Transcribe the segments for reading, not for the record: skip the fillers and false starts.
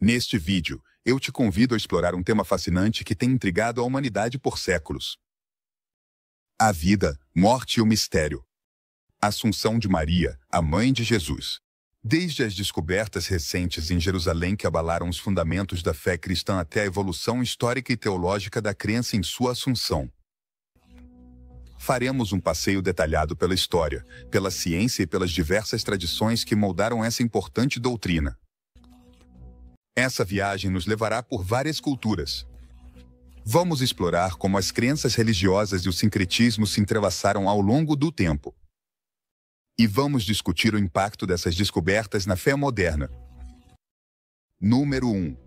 Neste vídeo, eu te convido a explorar um tema fascinante que tem intrigado a humanidade por séculos. A vida, morte e o mistério. Assunção de Maria, a mãe de Jesus. Desde as descobertas recentes em Jerusalém que abalaram os fundamentos da fé cristã até a evolução histórica e teológica da crença em sua assunção. Faremos um passeio detalhado pela história, pela ciência e pelas diversas tradições que moldaram essa importante doutrina. Essa viagem nos levará por várias culturas. Vamos explorar como as crenças religiosas e o sincretismo se entrelaçaram ao longo do tempo. E vamos discutir o impacto dessas descobertas na fé moderna. Número 1.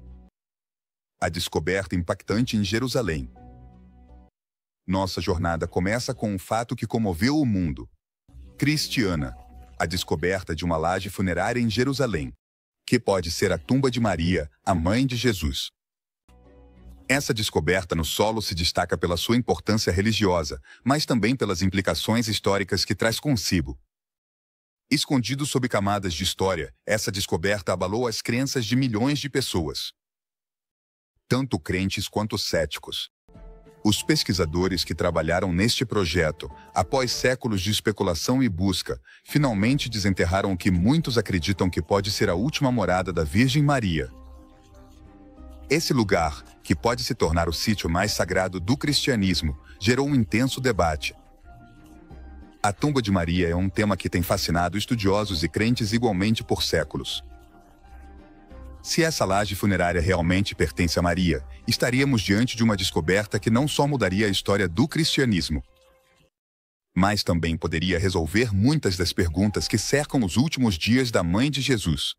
A descoberta impactante em Jerusalém. Nossa jornada começa com um fato que comoveu o mundo. Cristiana. A descoberta de uma laje funerária em Jerusalém, que pode ser a tumba de Maria, a mãe de Jesus. Essa descoberta no solo se destaca pela sua importância religiosa, mas também pelas implicações históricas que traz consigo. Escondido sob camadas de história, essa descoberta abalou as crenças de milhões de pessoas, tanto crentes quanto céticos. Os pesquisadores que trabalharam neste projeto, após séculos de especulação e busca, finalmente desenterraram o que muitos acreditam que pode ser a última morada da Virgem Maria. Esse lugar, que pode se tornar o sítio mais sagrado do cristianismo, gerou um intenso debate. A tumba de Maria é um tema que tem fascinado estudiosos e crentes igualmente por séculos. Se essa laje funerária realmente pertence a Maria, estaríamos diante de uma descoberta que não só mudaria a história do cristianismo, mas também poderia resolver muitas das perguntas que cercam os últimos dias da mãe de Jesus.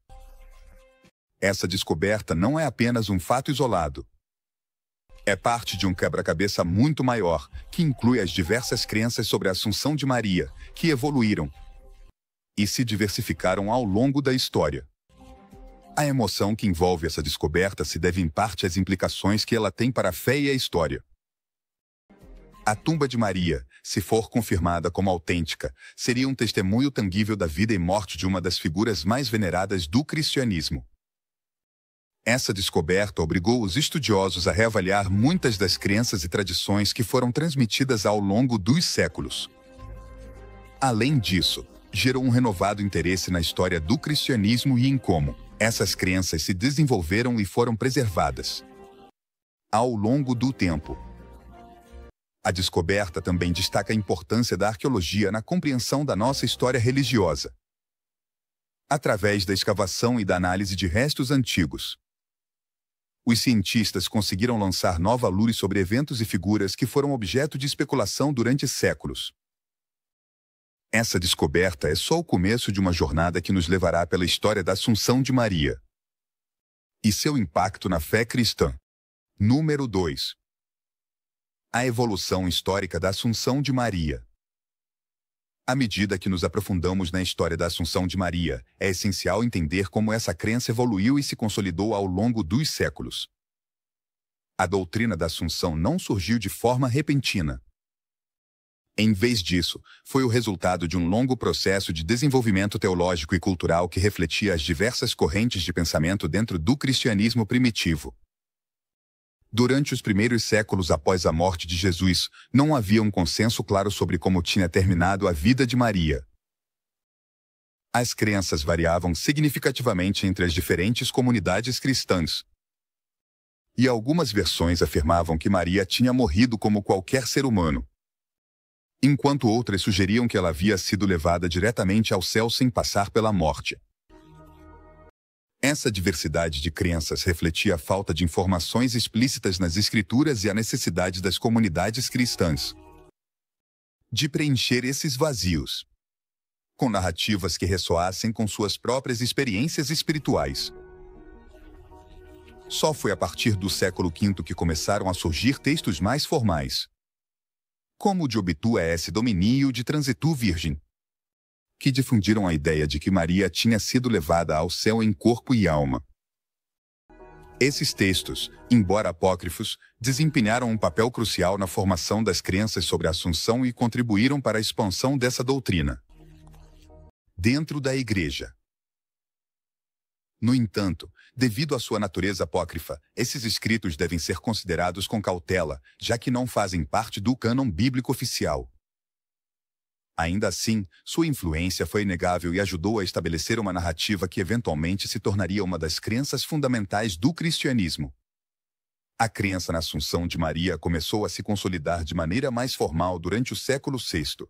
Essa descoberta não é apenas um fato isolado. É parte de um quebra-cabeça muito maior, que inclui as diversas crenças sobre a Assunção de Maria, que evoluíram e se diversificaram ao longo da história. A emoção que envolve essa descoberta se deve em parte às implicações que ela tem para a fé e a história. A tumba de Maria, se for confirmada como autêntica, seria um testemunho tangível da vida e morte de uma das figuras mais veneradas do cristianismo. Essa descoberta obrigou os estudiosos a reavaliar muitas das crenças e tradições que foram transmitidas ao longo dos séculos. Além disso, gerou um renovado interesse na história do cristianismo e em como essas crenças se desenvolveram e foram preservadas ao longo do tempo. A descoberta também destaca a importância da arqueologia na compreensão da nossa história religiosa. Através da escavação e da análise de restos antigos, os cientistas conseguiram lançar nova luz sobre eventos e figuras que foram objeto de especulação durante séculos. Essa descoberta é só o começo de uma jornada que nos levará pela história da Assunção de Maria e seu impacto na fé cristã. Número 2. A evolução histórica da Assunção de Maria. À medida que nos aprofundamos na história da Assunção de Maria, é essencial entender como essa crença evoluiu e se consolidou ao longo dos séculos. A doutrina da Assunção não surgiu de forma repentina. Em vez disso, foi o resultado de um longo processo de desenvolvimento teológico e cultural que refletia as diversas correntes de pensamento dentro do cristianismo primitivo. Durante os primeiros séculos após a morte de Jesus, não havia um consenso claro sobre como tinha terminado a vida de Maria. As crenças variavam significativamente entre as diferentes comunidades cristãs. E algumas versões afirmavam que Maria tinha morrido como qualquer ser humano, enquanto outras sugeriam que ela havia sido levada diretamente ao céu sem passar pela morte. Essa diversidade de crenças refletia a falta de informações explícitas nas Escrituras e a necessidade das comunidades cristãs de preencher esses vazios com narrativas que ressoassem com suas próprias experiências espirituais. Só foi a partir do século V que começaram a surgir textos mais formais, como o de Obtu es Domini e o de Transitu Virgem, que difundiram a ideia de que Maria tinha sido levada ao céu em corpo e alma. Esses textos, embora apócrifos, desempenharam um papel crucial na formação das crenças sobre a Assunção e contribuíram para a expansão dessa doutrina dentro da Igreja. No entanto, devido à sua natureza apócrifa, esses escritos devem ser considerados com cautela, já que não fazem parte do cânon bíblico oficial. Ainda assim, sua influência foi inegável e ajudou a estabelecer uma narrativa que eventualmente se tornaria uma das crenças fundamentais do cristianismo. A crença na Assunção de Maria começou a se consolidar de maneira mais formal durante o século VI.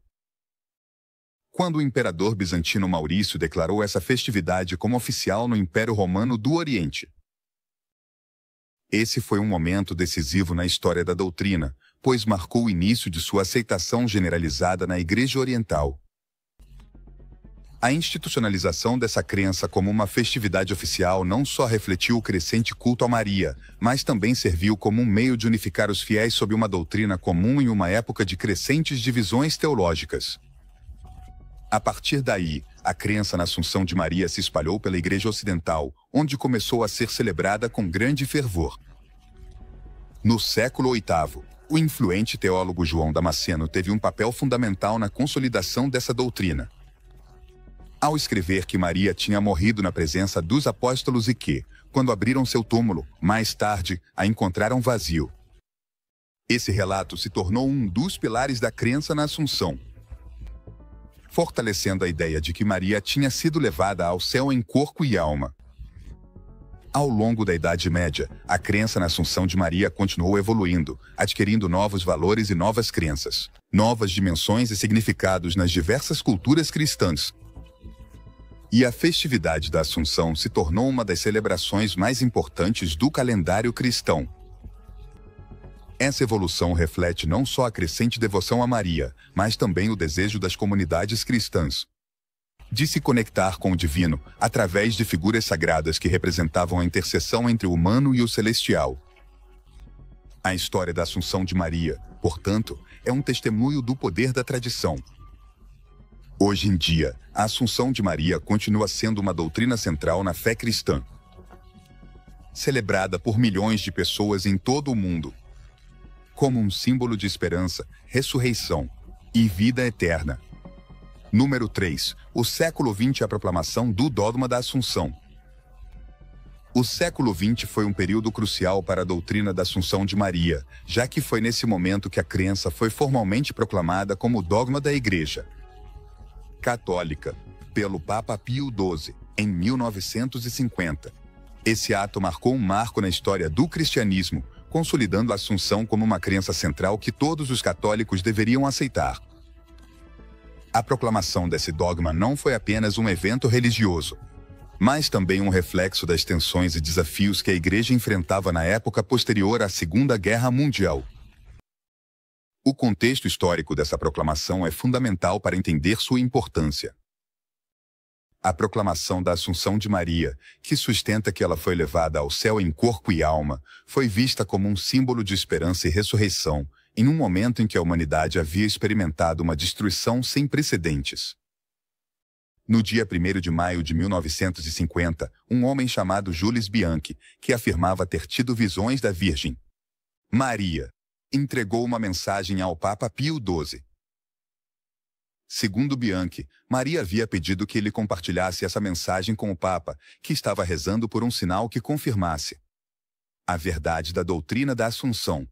Quando o imperador bizantino Maurício declarou essa festividade como oficial no Império Romano do Oriente. Esse foi um momento decisivo na história da doutrina, pois marcou o início de sua aceitação generalizada na Igreja Oriental. A institucionalização dessa crença como uma festividade oficial não só refletiu o crescente culto a Maria, mas também serviu como um meio de unificar os fiéis sob uma doutrina comum em uma época de crescentes divisões teológicas. A partir daí, a crença na Assunção de Maria se espalhou pela Igreja Ocidental, onde começou a ser celebrada com grande fervor. No século VIII, o influente teólogo João Damasceno teve um papel fundamental na consolidação dessa doutrina. Ao escrever que Maria tinha morrido na presença dos apóstolos e que, quando abriram seu túmulo, mais tarde, a encontraram vazio. Esse relato se tornou um dos pilares da crença na Assunção, fortalecendo a ideia de que Maria tinha sido levada ao céu em corpo e alma. Ao longo da Idade Média, a crença na Assunção de Maria continuou evoluindo, adquirindo novos valores e novas crenças, novas dimensões e significados nas diversas culturas cristãs. E a festividade da Assunção se tornou uma das celebrações mais importantes do calendário cristão. Essa evolução reflete não só a crescente devoção a Maria, mas também o desejo das comunidades cristãs de se conectar com o divino através de figuras sagradas que representavam a interseção entre o humano e o celestial. A história da Assunção de Maria, portanto, é um testemunho do poder da tradição. Hoje em dia, a Assunção de Maria continua sendo uma doutrina central na fé cristã, celebrada por milhões de pessoas em todo o mundo, como um símbolo de esperança, ressurreição e vida eterna. Número 3. O século XX e a proclamação do dogma da Assunção. O século XX foi um período crucial para a doutrina da Assunção de Maria, já que foi nesse momento que a crença foi formalmente proclamada como dogma da Igreja Católica, pelo Papa Pio XII, em 1950. Esse ato marcou um marco na história do cristianismo, consolidando a Assunção como uma crença central que todos os católicos deveriam aceitar. A proclamação desse dogma não foi apenas um evento religioso, mas também um reflexo das tensões e desafios que a Igreja enfrentava na época posterior à Segunda Guerra Mundial. O contexto histórico dessa proclamação é fundamental para entender sua importância. A proclamação da Assunção de Maria, que sustenta que ela foi levada ao céu em corpo e alma, foi vista como um símbolo de esperança e ressurreição, em um momento em que a humanidade havia experimentado uma destruição sem precedentes. No dia 1º de maio de 1950, um homem chamado Jules Bianchi, que afirmava ter tido visões da Virgem Maria, entregou uma mensagem ao Papa Pio XII. Segundo Bianchi, Maria havia pedido que ele compartilhasse essa mensagem com o Papa, que estava rezando por um sinal que confirmasse a verdade da doutrina da Assunção.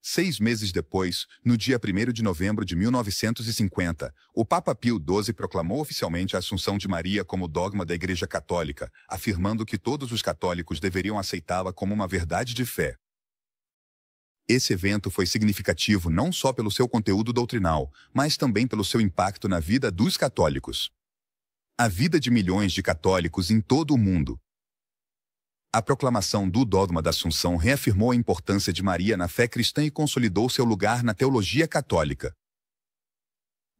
6 meses depois, no dia 1º de novembro de 1950, o Papa Pio XII proclamou oficialmente a Assunção de Maria como dogma da Igreja Católica, afirmando que todos os católicos deveriam aceitá-la como uma verdade de fé. Esse evento foi significativo não só pelo seu conteúdo doutrinal, mas também pelo seu impacto na vida dos católicos. A vida de milhões de católicos em todo o mundo. A proclamação do dogma da Assunção reafirmou a importância de Maria na fé cristã e consolidou seu lugar na teologia católica.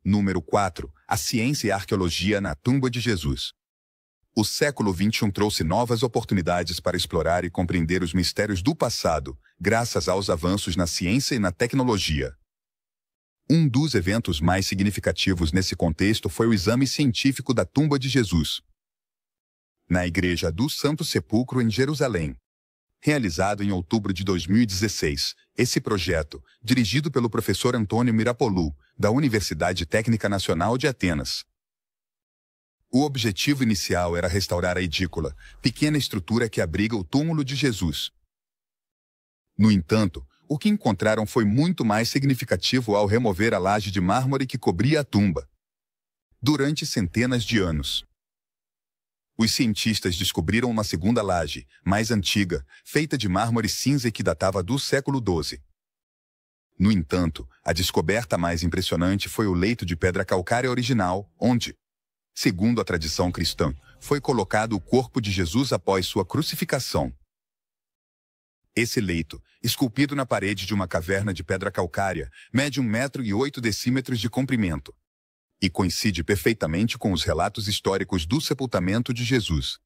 Número 4. A ciência e a arqueologia na tumba de Jesus. O século XXI trouxe novas oportunidades para explorar e compreender os mistérios do passado, graças aos avanços na ciência e na tecnologia. Um dos eventos mais significativos nesse contexto foi o exame científico da tumba de Jesus, na Igreja do Santo Sepulcro em Jerusalém. Realizado em outubro de 2016, esse projeto, dirigido pelo professor Antônio Mirapolou, da Universidade Técnica Nacional de Atenas, O objetivo inicial era restaurar a edícula, pequena estrutura que abriga o túmulo de Jesus. No entanto, o que encontraram foi muito mais significativo ao remover a laje de mármore que cobria a tumba. Durante centenas de anos, os cientistas descobriram uma segunda laje, mais antiga, feita de mármore cinza e que datava do século XII. No entanto, a descoberta mais impressionante foi o leito de pedra calcária original, onde, segundo a tradição cristã, foi colocado o corpo de Jesus após sua crucificação. Esse leito, esculpido na parede de uma caverna de pedra calcária, mede 1,08 m de comprimento e coincide perfeitamente com os relatos históricos do sepultamento de Jesus.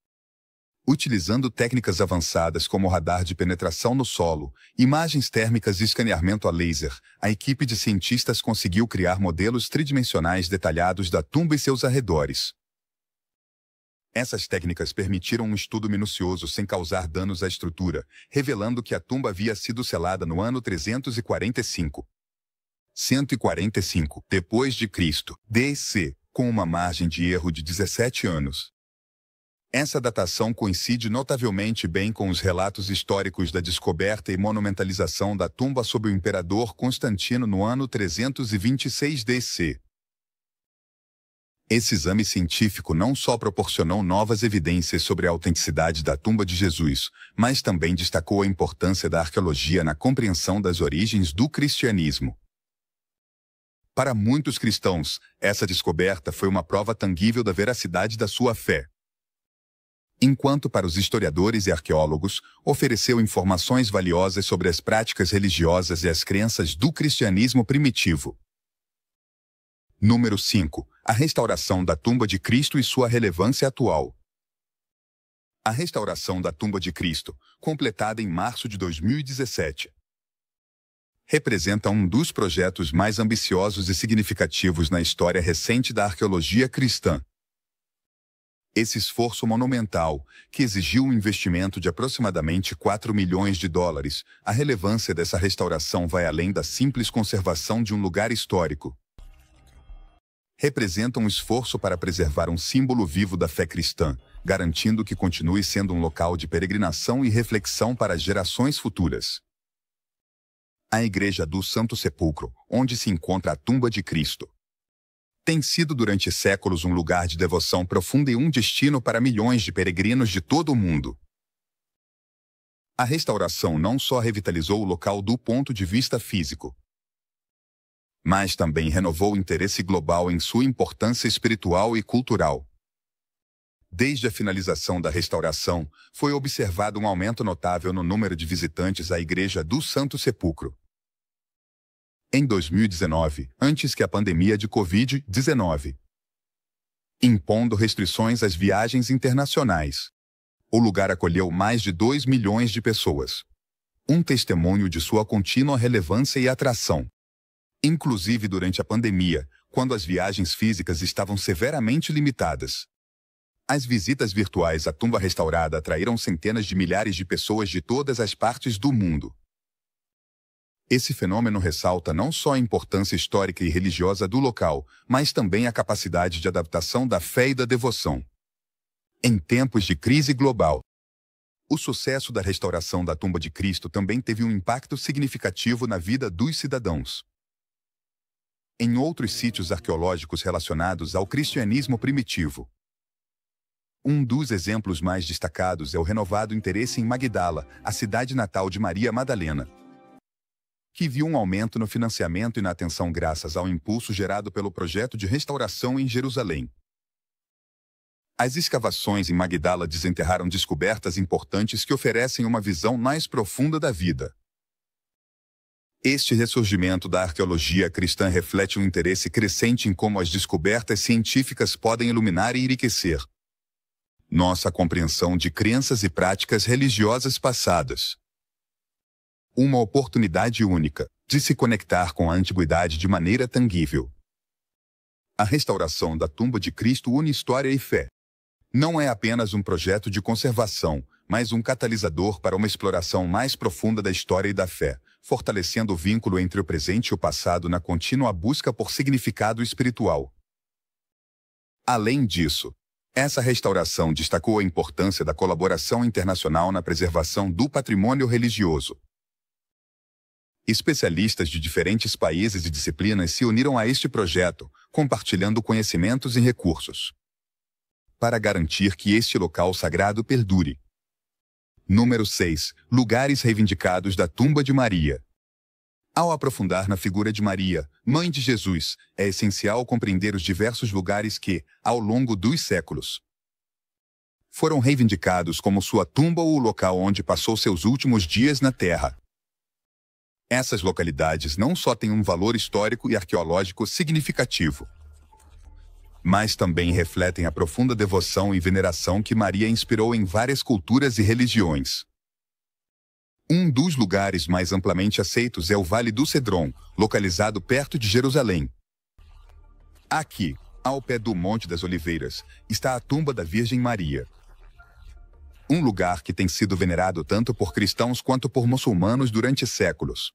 Utilizando técnicas avançadas como radar de penetração no solo, imagens térmicas e escaneamento a laser, a equipe de cientistas conseguiu criar modelos tridimensionais detalhados da tumba e seus arredores. Essas técnicas permitiram um estudo minucioso sem causar danos à estrutura, revelando que a tumba havia sido selada no ano 345. 145 depois de Cristo, D.C., com uma margem de erro de 17 anos. Essa datação coincide notavelmente bem com os relatos históricos da descoberta e monumentalização da tumba sob o imperador Constantino no ano 326 D.C. Esse exame científico não só proporcionou novas evidências sobre a autenticidade da tumba de Jesus, mas também destacou a importância da arqueologia na compreensão das origens do cristianismo. Para muitos cristãos, essa descoberta foi uma prova tangível da veracidade da sua fé. Enquanto para os historiadores e arqueólogos, ofereceu informações valiosas sobre as práticas religiosas e as crenças do cristianismo primitivo. Número 5. A restauração da tumba de Cristo e sua relevância atual. A restauração da tumba de Cristo, completada em março de 2017, representa um dos projetos mais ambiciosos e significativos na história recente da arqueologia cristã. Esse esforço monumental, que exigiu um investimento de aproximadamente 4 milhões de dólares, a relevância dessa restauração vai além da simples conservação de um lugar histórico. Representa um esforço para preservar um símbolo vivo da fé cristã, garantindo que continue sendo um local de peregrinação e reflexão para as gerações futuras. A Igreja do Santo Sepulcro, onde se encontra a tumba de Cristo, tem sido durante séculos um lugar de devoção profunda e um destino para milhões de peregrinos de todo o mundo. A restauração não só revitalizou o local do ponto de vista físico, mas também renovou o interesse global em sua importância espiritual e cultural. Desde a finalização da restauração, foi observado um aumento notável no número de visitantes à Igreja do Santo Sepulcro. Em 2019, antes que a pandemia de Covid-19, impondo restrições às viagens internacionais, o lugar acolheu mais de 2 milhões de pessoas. Um testemunho de sua contínua relevância e atração. Inclusive durante a pandemia, quando as viagens físicas estavam severamente limitadas. As visitas virtuais à tumba restaurada atraíram centenas de milhares de pessoas de todas as partes do mundo. Esse fenômeno ressalta não só a importância histórica e religiosa do local, mas também a capacidade de adaptação da fé e da devoção. Em tempos de crise global, o sucesso da restauração da tumba de Cristo também teve um impacto significativo na vida dos cidadãos. Em outros sítios arqueológicos relacionados ao cristianismo primitivo, um dos exemplos mais destacados é o renovado interesse em Magdala, a cidade natal de Maria Madalena, que viu um aumento no financiamento e na atenção graças ao impulso gerado pelo projeto de restauração em Jerusalém. As escavações em Magdala desenterraram descobertas importantes que oferecem uma visão mais profunda da vida. Este ressurgimento da arqueologia cristã reflete um interesse crescente em como as descobertas científicas podem iluminar e enriquecer nossa compreensão de crenças e práticas religiosas passadas. Uma oportunidade única de se conectar com a antiguidade de maneira tangível. A restauração da tumba de Cristo une história e fé. Não é apenas um projeto de conservação, mas um catalisador para uma exploração mais profunda da história e da fé, fortalecendo o vínculo entre o presente e o passado na contínua busca por significado espiritual. Além disso, Essa restauração destacou a importância da colaboração internacional na preservação do patrimônio religioso. Especialistas de diferentes países e disciplinas se uniram a este projeto, compartilhando conhecimentos e recursos, para garantir que este local sagrado perdure. Número 6. Lugares reivindicados da tumba de Maria. Ao aprofundar na figura de Maria, mãe de Jesus, é essencial compreender os diversos lugares que, ao longo dos séculos, foram reivindicados como sua tumba ou o local onde passou seus últimos dias na Terra. Essas localidades não só têm um valor histórico e arqueológico significativo, mas também refletem a profunda devoção e veneração que Maria inspirou em várias culturas e religiões. Um dos lugares mais amplamente aceitos é o Vale do Cedron, localizado perto de Jerusalém. Aqui, ao pé do Monte das Oliveiras, está a tumba da Virgem Maria. Um lugar que tem sido venerado tanto por cristãos quanto por muçulmanos durante séculos.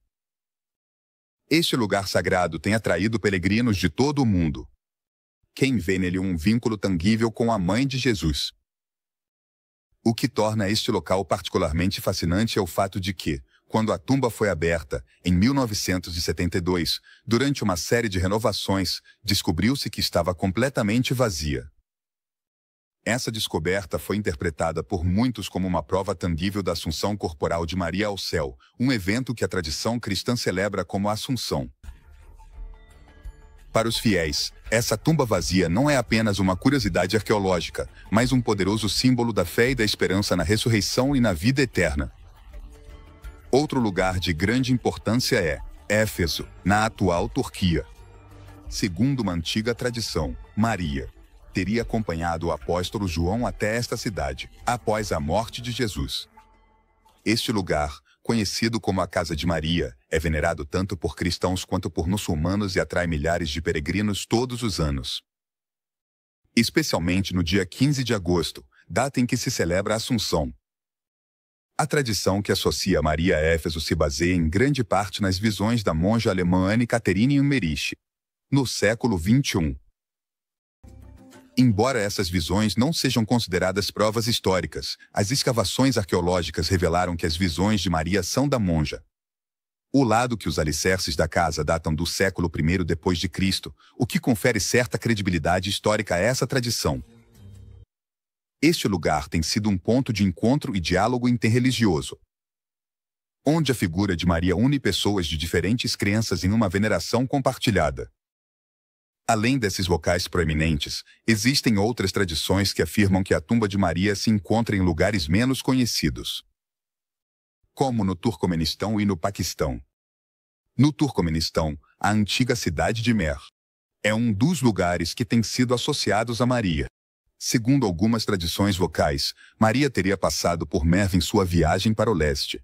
Este lugar sagrado tem atraído peregrinos de todo o mundo. Quem vê nele um vínculo tangível com a Mãe de Jesus. O que torna este local particularmente fascinante é o fato de que, quando a tumba foi aberta, em 1972, durante uma série de renovações, descobriu-se que estava completamente vazia. Essa descoberta foi interpretada por muitos como uma prova tangível da assunção corporal de Maria ao céu, um evento que a tradição cristã celebra como a Assunção. Para os fiéis, essa tumba vazia não é apenas uma curiosidade arqueológica, mas um poderoso símbolo da fé e da esperança na ressurreição e na vida eterna. Outro lugar de grande importância é Éfeso, na atual Turquia. Segundo uma antiga tradição, Maria teria acompanhado o apóstolo João até esta cidade, após a morte de Jesus. Este lugar, conhecido como a Casa de Maria, é venerado tanto por cristãos quanto por muçulmanos e atrai milhares de peregrinos todos os anos. Especialmente no dia 15 de agosto, data em que se celebra a Assunção. A tradição que associa Maria a Éfeso se baseia em grande parte nas visões da monja alemã Anne Catherine Emmerich, no século XXI. Embora essas visões não sejam consideradas provas históricas, as escavações arqueológicas revelaram que as visões de Maria são da monja. O lado que os alicerces da casa datam do século I depois de Cristo, o que confere certa credibilidade histórica a essa tradição. Este lugar tem sido um ponto de encontro e diálogo interreligioso, onde a figura de Maria une pessoas de diferentes crenças em uma veneração compartilhada. Além desses locais proeminentes, existem outras tradições que afirmam que a tumba de Maria se encontra em lugares menos conhecidos, como no Turcomenistão e no Paquistão. No Turcomenistão, a antiga cidade de Mer é um dos lugares que tem sido associados a Maria. Segundo algumas tradições locais, Maria teria passado por Merv em sua viagem para o leste.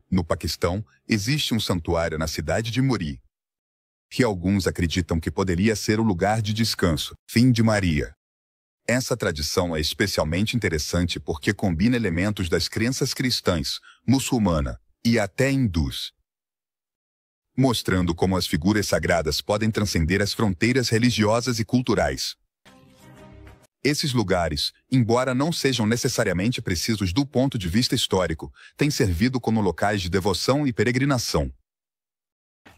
No Paquistão, existe um santuário na cidade de Muri, que alguns acreditam que poderia ser o lugar de descanso, fim de Maria. Essa tradição é especialmente interessante porque combina elementos das crenças cristãs, muçulmana e até hindus, mostrando como as figuras sagradas podem transcender as fronteiras religiosas e culturais. Esses lugares, embora não sejam necessariamente precisos do ponto de vista histórico, têm servido como locais de devoção e peregrinação.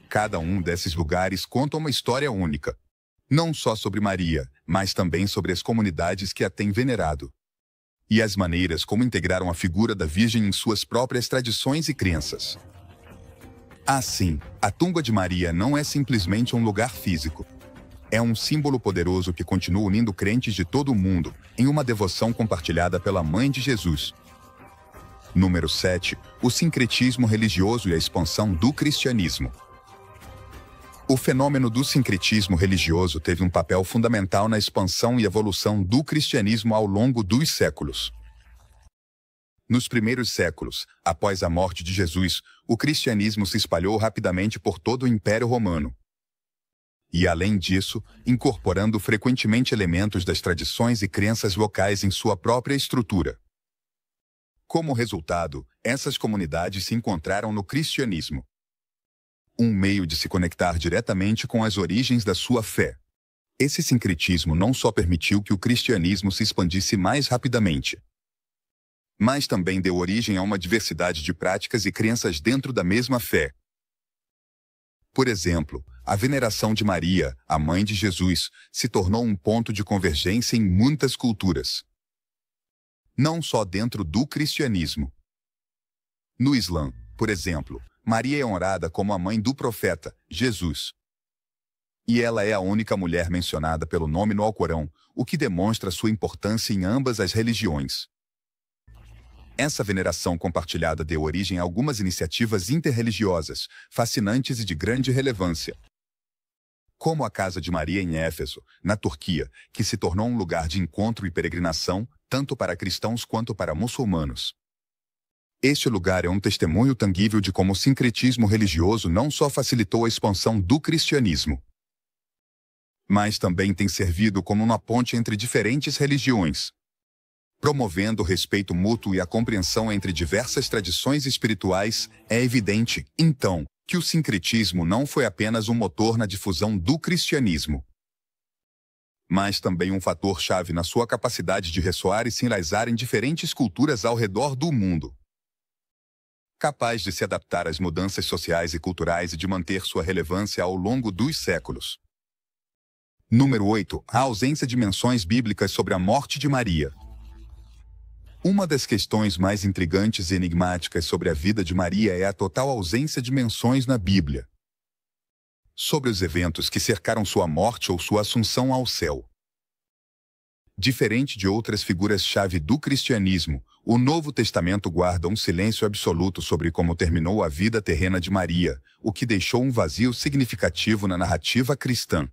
Cada um desses lugares conta uma história única, não só sobre Maria, mas também sobre as comunidades que a têm venerado, e as maneiras como integraram a figura da Virgem em suas próprias tradições e crenças. Assim, a tumba de Maria não é simplesmente um lugar físico. É um símbolo poderoso que continua unindo crentes de todo o mundo em uma devoção compartilhada pela Mãe de Jesus. Número 7. O sincretismo religioso e a expansão do cristianismo. O fenômeno do sincretismo religioso teve um papel fundamental na expansão e evolução do cristianismo ao longo dos séculos. Nos primeiros séculos, após a morte de Jesus, o cristianismo se espalhou rapidamente por todo o Império Romano. E, além disso, incorporando frequentemente elementos das tradições e crenças locais em sua própria estrutura. Como resultado, essas comunidades se encontraram no cristianismo, um meio de se conectar diretamente com as origens da sua fé. Esse sincretismo não só permitiu que o cristianismo se expandisse mais rapidamente, mas também deu origem a uma diversidade de práticas e crenças dentro da mesma fé. Por exemplo, a veneração de Maria, a mãe de Jesus, se tornou um ponto de convergência em muitas culturas, não só dentro do cristianismo. No Islã, por exemplo, Maria é honrada como a mãe do profeta, Jesus. E ela é a única mulher mencionada pelo nome no Alcorão, o que demonstra sua importância em ambas as religiões. Essa veneração compartilhada deu origem a algumas iniciativas interreligiosas, fascinantes e de grande relevância, como a Casa de Maria em Éfeso, na Turquia, que se tornou um lugar de encontro e peregrinação, tanto para cristãos quanto para muçulmanos. Este lugar é um testemunho tangível de como o sincretismo religioso não só facilitou a expansão do cristianismo, mas também tem servido como uma ponte entre diferentes religiões, promovendo o respeito mútuo e a compreensão entre diversas tradições espirituais. É evidente, então, que o sincretismo não foi apenas um motor na difusão do cristianismo, mas também um fator-chave na sua capacidade de ressoar e se enraizar em diferentes culturas ao redor do mundo, capaz de se adaptar às mudanças sociais e culturais e de manter sua relevância ao longo dos séculos. Número 8. A ausência de menções bíblicas sobre a morte de Maria. Uma das questões mais intrigantes e enigmáticas sobre a vida de Maria é a total ausência de menções na Bíblia sobre os eventos que cercaram sua morte ou sua assunção ao céu. Diferente de outras figuras-chave do cristianismo, o Novo Testamento guarda um silêncio absoluto sobre como terminou a vida terrena de Maria, o que deixou um vazio significativo na narrativa cristã.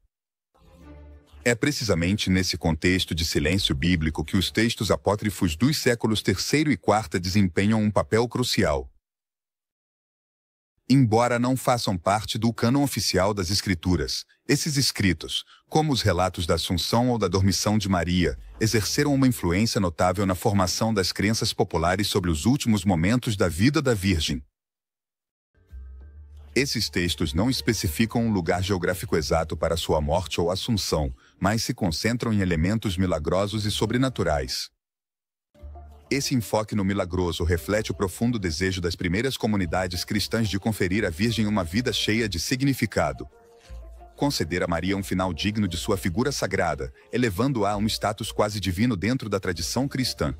É precisamente nesse contexto de silêncio bíblico que os textos apócrifos dos séculos III e IV desempenham um papel crucial. Embora não façam parte do cânon oficial das Escrituras, esses escritos, como os relatos da Assunção ou da Dormição de Maria, exerceram uma influência notável na formação das crenças populares sobre os últimos momentos da vida da Virgem. Esses textos não especificam um lugar geográfico exato para sua morte ou assunção, mas se concentram em elementos milagrosos e sobrenaturais. Esse enfoque no milagroso reflete o profundo desejo das primeiras comunidades cristãs de conferir à Virgem uma vida cheia de significado. Conceder a Maria um final digno de sua figura sagrada, elevando-a a um status quase divino dentro da tradição cristã.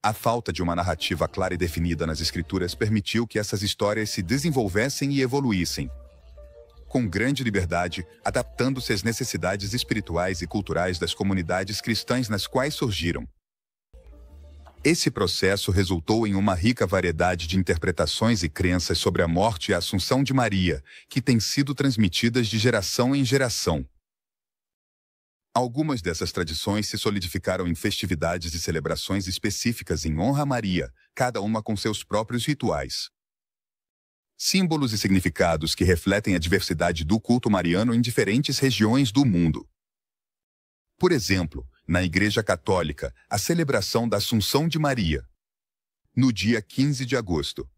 A falta de uma narrativa clara e definida nas Escrituras permitiu que essas histórias se desenvolvessem e evoluíssem com grande liberdade, adaptando-se às necessidades espirituais e culturais das comunidades cristãs nas quais surgiram. Esse processo resultou em uma rica variedade de interpretações e crenças sobre a morte e a assunção de Maria, que têm sido transmitidas de geração em geração. Algumas dessas tradições se solidificaram em festividades e celebrações específicas em honra a Maria, cada uma com seus próprios rituais, símbolos e significados que refletem a diversidade do culto mariano em diferentes regiões do mundo. Por exemplo, na Igreja Católica, a celebração da Assunção de Maria, no dia 15 de agosto,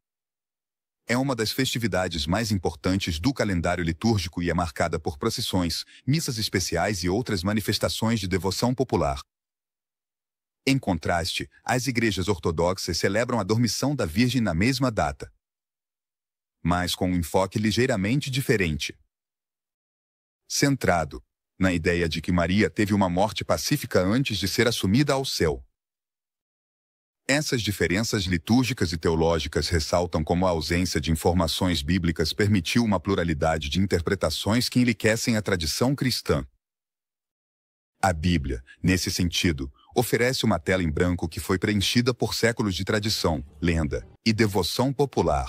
é uma das festividades mais importantes do calendário litúrgico e é marcada por procissões, missas especiais e outras manifestações de devoção popular. Em contraste, as igrejas ortodoxas celebram a Dormição da Virgem na mesma data, mas com um enfoque ligeiramente diferente, centrado na ideia de que Maria teve uma morte pacífica antes de ser assumida ao céu. Essas diferenças litúrgicas e teológicas ressaltam como a ausência de informações bíblicas permitiu uma pluralidade de interpretações que enriquecem a tradição cristã. A Bíblia, nesse sentido, oferece uma tela em branco que foi preenchida por séculos de tradição, lenda e devoção popular.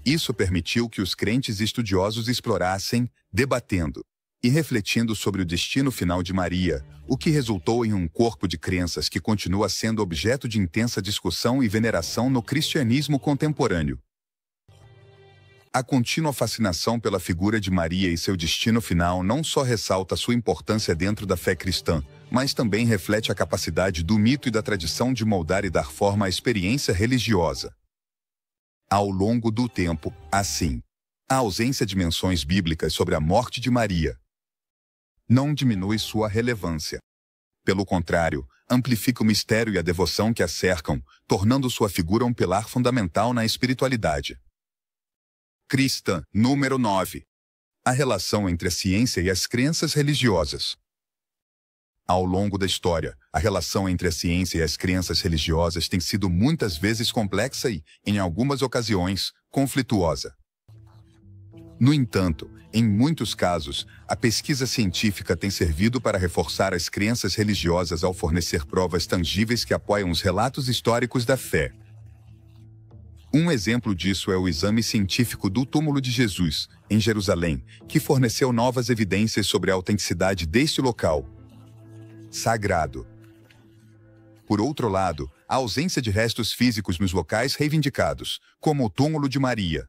Isso permitiu que os crentes estudiosos explorassem, debatendo e refletindo sobre o destino final de Maria, o que resultou em um corpo de crenças que continua sendo objeto de intensa discussão e veneração no cristianismo contemporâneo. A contínua fascinação pela figura de Maria e seu destino final não só ressalta sua importância dentro da fé cristã, mas também reflete a capacidade do mito e da tradição de moldar e dar forma à experiência religiosa. Ao longo do tempo, assim, a ausência de menções bíblicas sobre a morte de Maria não diminui sua relevância. Pelo contrário, amplifica o mistério e a devoção que a cercam, tornando sua figura um pilar fundamental na espiritualidade cristã. Número 9. A relação entre a ciência e as crenças religiosas. Ao longo da história, a relação entre a ciência e as crenças religiosas tem sido muitas vezes complexa e, em algumas ocasiões, conflituosa. No entanto, em muitos casos, a pesquisa científica tem servido para reforçar as crenças religiosas ao fornecer provas tangíveis que apoiam os relatos históricos da fé. Um exemplo disso é o exame científico do túmulo de Jesus, em Jerusalém, que forneceu novas evidências sobre a autenticidade deste local sagrado. Por outro lado, a ausência de restos físicos nos locais reivindicados, como o túmulo de Maria,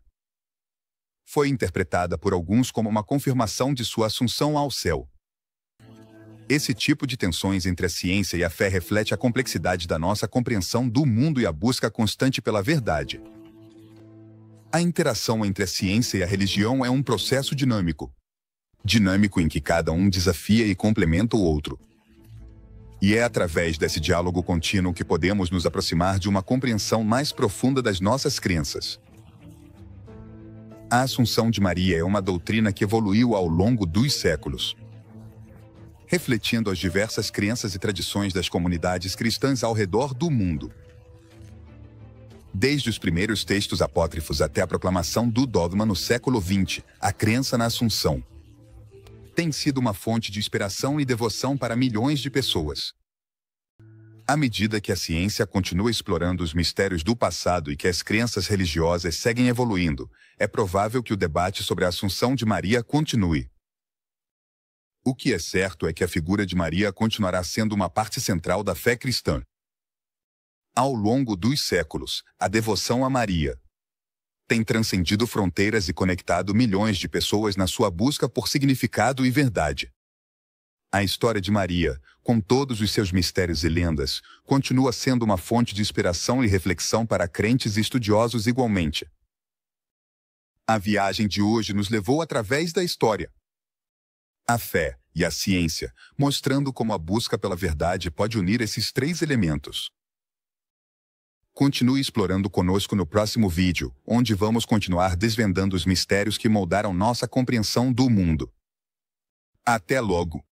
foi interpretada por alguns como uma confirmação de sua assunção ao céu. Esse tipo de tensões entre a ciência e a fé reflete a complexidade da nossa compreensão do mundo e a busca constante pela verdade. A interação entre a ciência e a religião é um processo dinâmico em que cada um desafia e complementa o outro. E é através desse diálogo contínuo que podemos nos aproximar de uma compreensão mais profunda das nossas crenças. A Assunção de Maria é uma doutrina que evoluiu ao longo dos séculos, refletindo as diversas crenças e tradições das comunidades cristãs ao redor do mundo. Desde os primeiros textos apócrifos até a proclamação do dogma no século XX, a crença na Assunção tem sido uma fonte de inspiração e devoção para milhões de pessoas. À medida que a ciência continua explorando os mistérios do passado e que as crenças religiosas seguem evoluindo, é provável que o debate sobre a Assunção de Maria continue. O que é certo é que a figura de Maria continuará sendo uma parte central da fé cristã. Ao longo dos séculos, a devoção a Maria tem transcendido fronteiras e conectado milhões de pessoas na sua busca por significado e verdade. A história de Maria, com todos os seus mistérios e lendas, continua sendo uma fonte de inspiração e reflexão para crentes e estudiosos igualmente. A viagem de hoje nos levou através da história, a fé e a ciência, mostrando como a busca pela verdade pode unir esses três elementos. Continue explorando conosco no próximo vídeo, onde vamos continuar desvendando os mistérios que moldaram nossa compreensão do mundo. Até logo!